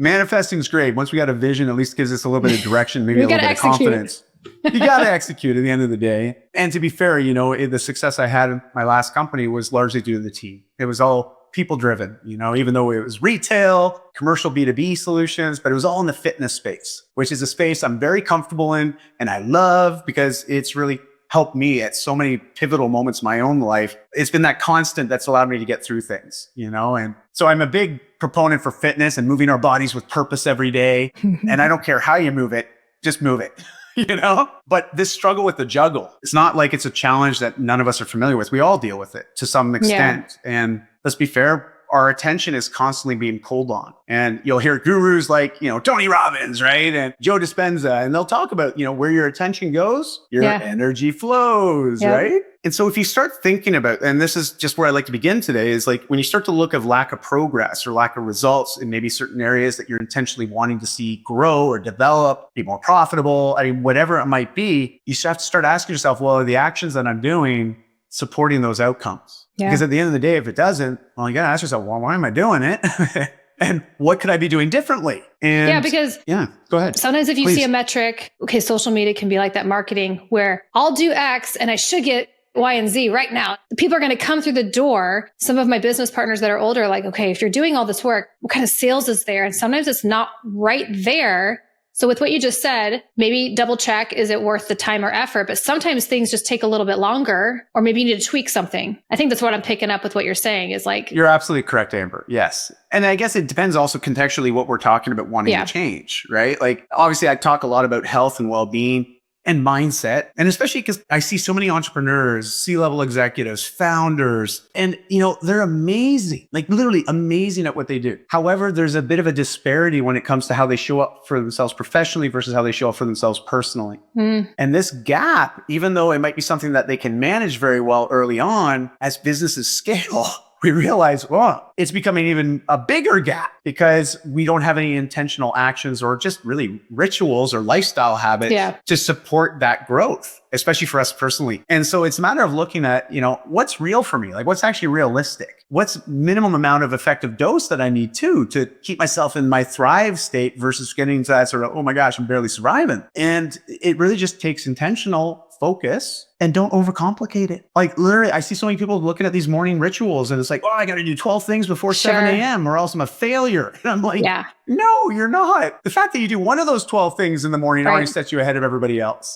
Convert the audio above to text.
Manifesting is great. Once we got a vision, at least gives us a little bit of direction, maybe a little bit of confidence. You got to execute at the end of the day. And to be fair, the success I had in my last company was largely due to the team. It was all people driven, even though it was retail, commercial B2B solutions, but it was all in the fitness space, which is a space I'm very comfortable in and I love because it's really helped me at so many pivotal moments in my own life. It's been that constant that's allowed me to get through things, and so I'm a big proponent for fitness and moving our bodies with purpose every day. And I don't care how you move it, just move it. But this struggle with the juggle, it's not like it's a challenge that none of us are familiar with. We all deal with it to some extent. Yeah. And let's be fair, our attention is constantly being pulled on. And you'll hear gurus like, Tony Robbins, right? And Joe Dispenza, and they'll talk about, where your attention goes, your energy flows, right? And so if you start thinking about, and this is just where I like to begin today, is like when you start to look at lack of progress or lack of results in maybe certain areas that you're intentionally wanting to see grow or develop, be more profitable, whatever it might be, you have to start asking yourself, well, are the actions that I'm doing supporting those outcomes? Yeah. Because at the end of the day, if it doesn't, well, you got to ask yourself, well, why am I doing it? And what could I be doing differently? And go ahead. Sometimes if you see a metric, social media can be like that marketing where I'll do X and I should get Y and Z right now. People are going to come through the door. Some of my business partners that are older are like, okay, if you're doing all this work, what kind of sales is there? And sometimes it's not right there. So with what you just said, maybe double check, is it worth the time or effort? But sometimes things just take a little bit longer, or maybe you need to tweak something. I think that's what I'm picking up with what you're saying is like... You're absolutely correct, Amber. Yes. And I guess it depends also contextually what we're talking about wanting to change, right? Like, obviously I talk a lot about health and well-being and mindset. And especially because I see so many entrepreneurs, C-level executives, founders, and they're amazing, like literally amazing at what they do. However, there's a bit of a disparity when it comes to how they show up for themselves professionally versus how they show up for themselves personally. And this gap, even though it might be something that they can manage very well early on, as businesses scale, we realize, it's becoming even a bigger gap because we don't have any intentional actions or just really rituals or lifestyle habits to support that growth, especially for us personally. And so it's a matter of looking at, what's real for me? Like what's actually realistic? What's minimum amount of effective dose that I need to keep myself in my thrive state versus getting to that sort of, oh my gosh, I'm barely surviving. And it really just takes intentional focus and don't overcomplicate it. Like literally, I see so many people looking at these morning rituals and it's like, I got to do 12 things before 7 a.m. or else I'm a failure. And I'm like, no, you're not. The fact that you do one of those 12 things in the morning already sets you ahead of everybody else.